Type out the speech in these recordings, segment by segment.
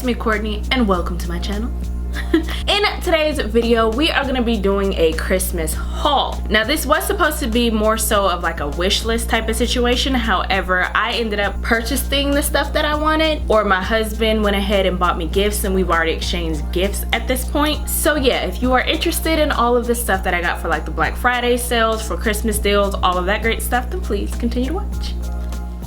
it's me, Courtney, and welcome to my channel. In today's video, we are going to be doing a Christmas haul. Now, this was supposed to be more so of like a wish list type of situation. However, I ended up purchasing the stuff that I wanted, or my husband went ahead and bought me gifts, and we've already exchanged gifts at this point. So yeah, if you are interested in all of the stuff that I got for like the Black Friday sales, for Christmas deals, all of that great stuff, then please continue to watch.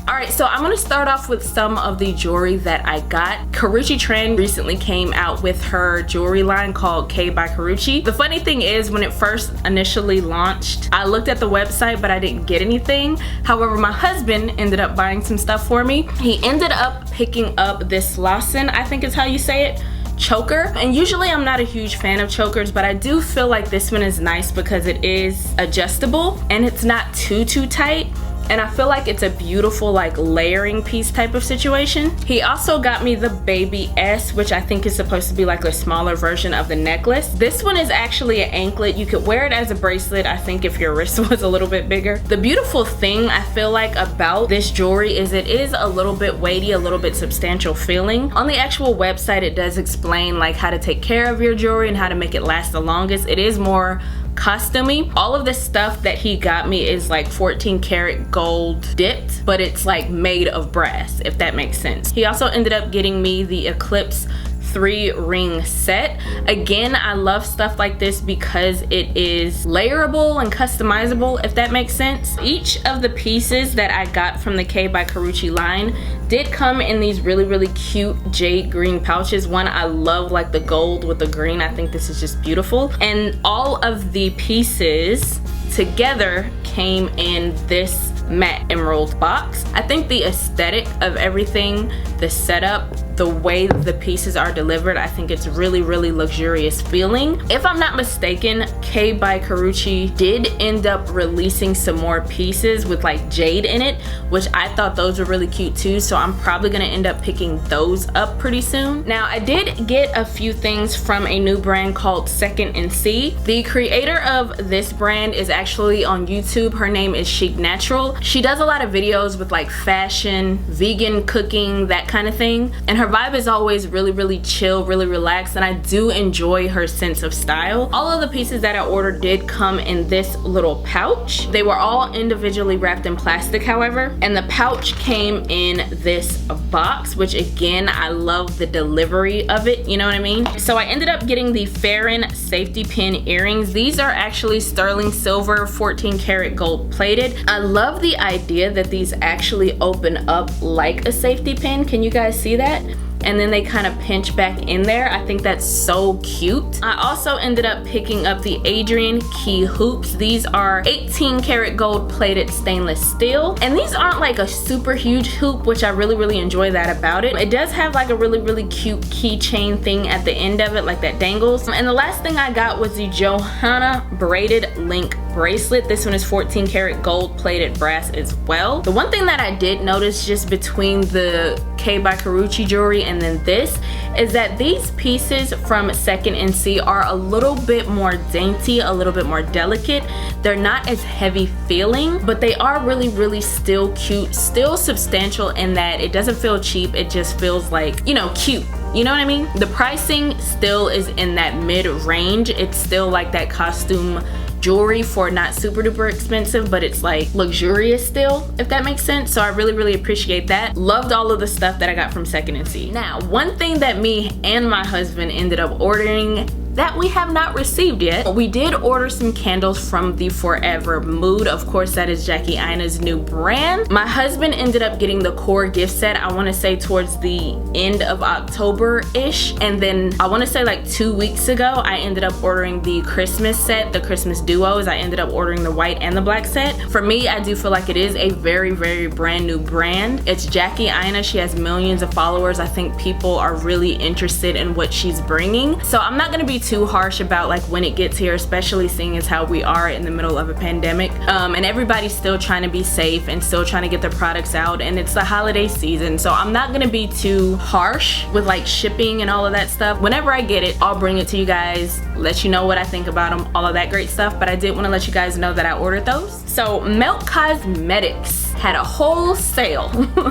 Alright, so I'm gonna start off with some of the jewelry that I got. Karrueche Trend recently came out with her jewelry line called K by Karrueche. The funny thing is, when it first initially launched, I looked at the website but I didn't get anything. However, my husband ended up buying some stuff for me. He ended up picking up this Slauson, I think is how you say it, choker. And usually I'm not a huge fan of chokers, but I do feel like this one is nice because it is adjustable and it's not too tight. And I feel like it's a beautiful like layering piece type of situation. He also got me the Baby S, which I think is supposed to be like a smaller version of the necklace. This one is actually an anklet. You could wear it as a bracelet, I think, if your wrist was a little bit bigger. The beautiful thing I feel like about this jewelry is it is a little bit weighty, a little bit substantial feeling. On the actual website, it does explain like how to take care of your jewelry and how to make it last the longest. It is more costumey. All of the stuff that he got me is like 14 karat gold dipped, but it's like made of brass, if that makes sense. He also ended up getting me the Eclipse ring set. Again, I love stuff like this because it is layerable and customizable, if that makes sense. Each of the pieces that I got from the K by Karrueche line did come in these really cute jade green pouches. One, I love like the gold with the green. I think this is just beautiful. And all of the pieces together came in this matte emerald box. I think the aesthetic of everything, the setup, the way the pieces are delivered, I think it's really luxurious feeling. If I'm not mistaken, K by Karrueche did end up releasing some more pieces with like jade in it, which I thought those were really cute too, so I'm probably gonna end up picking those up pretty soon. Now, I did get a few things from a new brand called SecondandC. The creator of this brand is actually on YouTube. Her name is Chic. She does a lot of videos with like fashion, vegan cooking, that kind of thing, and her vibe is always really chill, really relaxed, and I do enjoy her sense of style. All of the pieces that I ordered did come in this little pouch. They were all individually wrapped in plastic, however, and the pouch came in this box, which again, I love the delivery of it, you know what I mean? So I ended up getting the Faren safety pin earrings. These are actually sterling silver, 14 karat gold plated. I love the idea that these actually open up like a safety pin. Can you guys see that? And then they kind of pinch back in there. I think that's so cute. I also ended up picking up the Adrienne key hoops. These are 18 karat gold plated stainless steel, and these aren't like a super huge hoop, which I really enjoy that about it. It does have like a really cute keychain thing at the end of it, like that dangles. And the last thing I got was the Johana braided link bracelet. This one is 14 karat gold plated brass as well. The one thing that I did notice just between the K by Karrueche jewelry and then this is that these pieces from SecondandC are a little bit more dainty, a little bit more delicate. They're not as heavy feeling, but they are really still cute, still substantial in that it doesn't feel cheap. It just feels like, you know, cute. You know what I mean? The pricing still is in that mid-range. It's still like that costume jewelry for not super duper expensive, but it's like luxurious still, if that makes sense. So I really appreciate that. Loved all of the stuff that I got from SecondandC. Now, one thing that me and my husband ended up ordering that we have not received yet. We did order some candles from the FORVR Mood. Of course, that is Jackie Aina's new brand. My husband ended up getting the core gift set, I want to say towards the end of October-ish. And then I want to say like 2 weeks ago, I ended up ordering the Christmas set, the Christmas duos. I ended up ordering the white and the black set. For me, I do feel like it is a very brand new brand. It's Jackie Aina. She has millions of followers. I think people are really interested in what she's bringing. So I'm not going to be too harsh about like when it gets here, especially seeing as how we are in the middle of a pandemic, and everybody's still trying to be safe and still trying to get their products out, and it's the holiday season, so I'm not gonna be too harsh with like shipping and all of that stuff. Whenever I get it, I'll bring it to you guys, let you know what I think about them, all of that great stuff. But I did want to let you guys know that I ordered those. So Melt Cosmetics had a whole sale.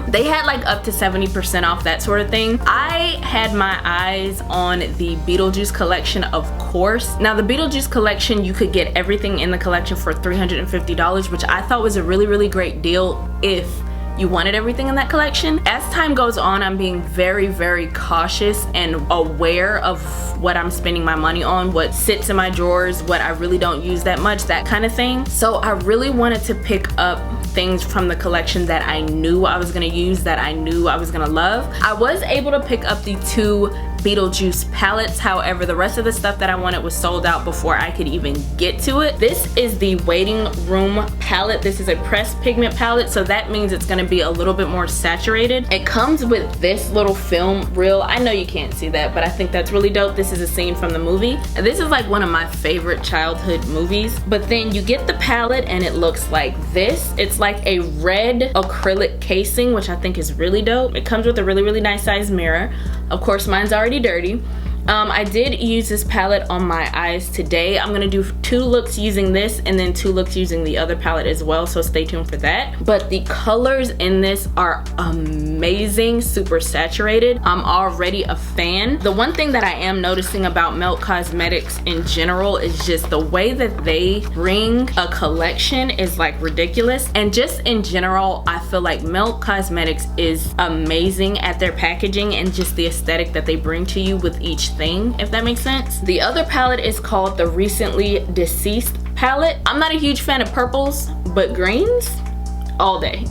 They had like up to 70% off, that sort of thing. I had my eyes on the Beetlejuice collection, of course. Now the Beetlejuice collection, you could get everything in the collection for $350, which I thought was a really great deal if you wanted everything in that collection. As time goes on, I'm being very cautious and aware of what I'm spending my money on, what sits in my drawers, what I really don't use that much, that kind of thing. So I really wanted to pick up things from the collection that I knew I was gonna use, that I knew I was gonna love. I was able to pick up the 2 Beetlejuice palettes. However, the rest of the stuff that I wanted was sold out before I could even get to it. This is the Waiting Room palette. This is a pressed pigment palette, so that means it's gonna be a little bit more saturated. It comes with this little film reel. I know you can't see that, but I think that's really dope. This is a scene from the movie. This is like one of my favorite childhood movies. But then you get the palette and it looks like this. It's like a red acrylic casing, which I think is really dope. It comes with a really nice size mirror. Of course, mine's already dirty. I did use this palette on my eyes today. I'm gonna do 2 looks using this and then 2 looks using the other palette as well, so stay tuned for that. But the colors in this are amazing, super saturated. I'm already a fan. The one thing that I am noticing about Melt Cosmetics in general is just the way that they bring a collection is like ridiculous. And just in general, I feel like Melt Cosmetics is amazing at their packaging and just the aesthetic that they bring to you with each thing, if that makes sense. The other palette is called the Recently Deceased palette. I'm not a huge fan of purples, but greens all day.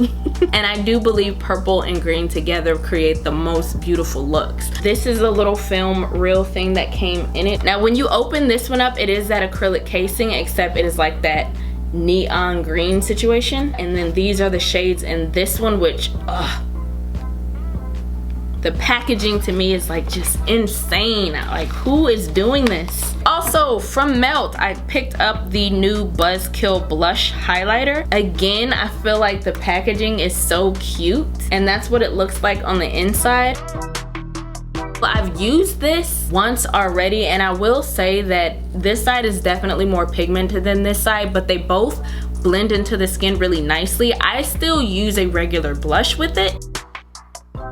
And I do believe purple and green together create the most beautiful looks. This is a little film reel thing that came in it. Now when you open this one up, it is that acrylic casing, except it is like that neon green situation. And then these are the shades in this one, which the packaging to me is like just insane. Like, who is doing this? Also from Melt, I picked up the new Buzzkill blush highlighter. Again, I feel like the packaging is so cute, and that's what it looks like on the inside. I've used this once already, and I will say that this side is definitely more pigmented than this side, but they both blend into the skin really nicely. I still use a regular blush with it.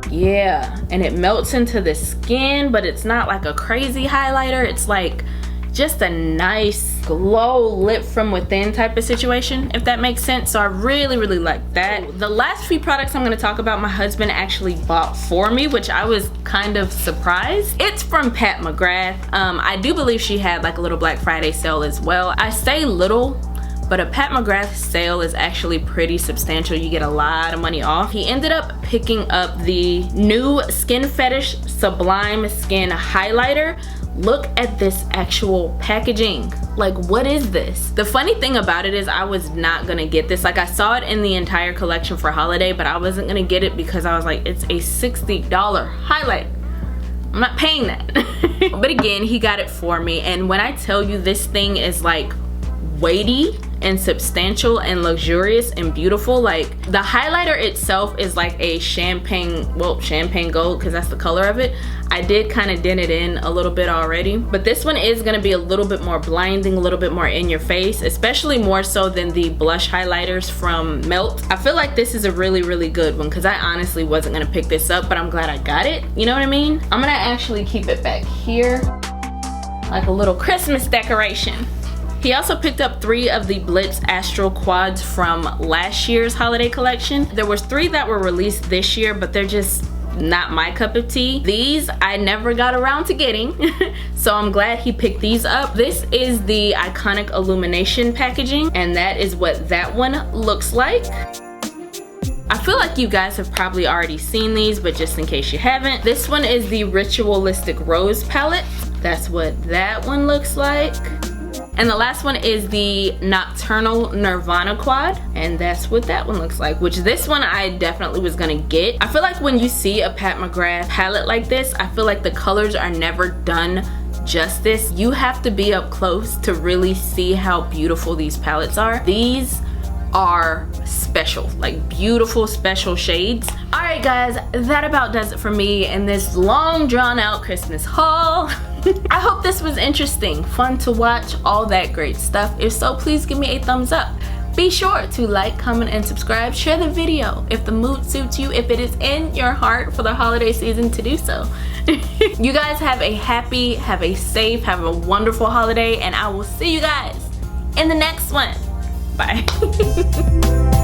Yeah, and it melts into the skin, but it's not like a crazy highlighter. It's like just a nice glow lit from within type of situation, if that makes sense. So I really like that. The last few products I'm going to talk about, my husband actually bought for me, which I was kind of surprised. It's from Pat McGrath. I do believe she had like a little Black Friday sale as well. I say little, but a Pat McGrath sale is actually pretty substantial. You get a lot of money off. He ended up picking up the new Skin Fetish Sublime Skin Highlighter. Look at this actual packaging. Like, what is this? The funny thing about it is I was not gonna get this. Like, I saw it in the entire collection for holiday, but I wasn't gonna get it because I was like, it's a $60 highlight. I'm not paying that. But again, he got it for me. And when I tell you this thing is like weighty and substantial and luxurious and beautiful, like the highlighter itself is like a champagne gold, because that's the color of it. I did kind of dent it in a little bit already, but this one is going to be a little bit more blinding, a little bit more in your face, especially more so than the blush highlighters from Melt. I feel like this is a really good one, because I honestly wasn't going to pick this up, but I'm glad I got it. You know what I mean? I'm going to actually keep it back here like a little Christmas decoration. He also picked up 3 of the Blitz Astral Quads from last year's holiday collection. There was 3 that were released this year, but they're just not my cup of tea. These I never got around to getting, so I'm glad he picked these up. This is the Iconic Illumination packaging, and that is what that one looks like. I feel like you guys have probably already seen these, but just in case you haven't, this one is the Ritualistic Rose palette. That's what that one looks like. And the last one is the Nocturnal Nirvana quad, and that's what that one looks like, which this one I definitely was gonna get. I feel like when you see a Pat McGrath palette like this, I feel like the colors are never done justice. You have to be up close to really see how beautiful these palettes are. These are special, like beautiful special shades. All right guys, that about does it for me in this long drawn out Christmas haul. I hope this was interesting, fun to watch, all that great stuff. If so, please give me a thumbs up. Be sure to like, comment, and subscribe. Share the video if the mood suits you, if it is in your heart for the holiday season to do so. You guys have a happy, have a safe, have a wonderful holiday, and I will see you guys in the next one. Bye.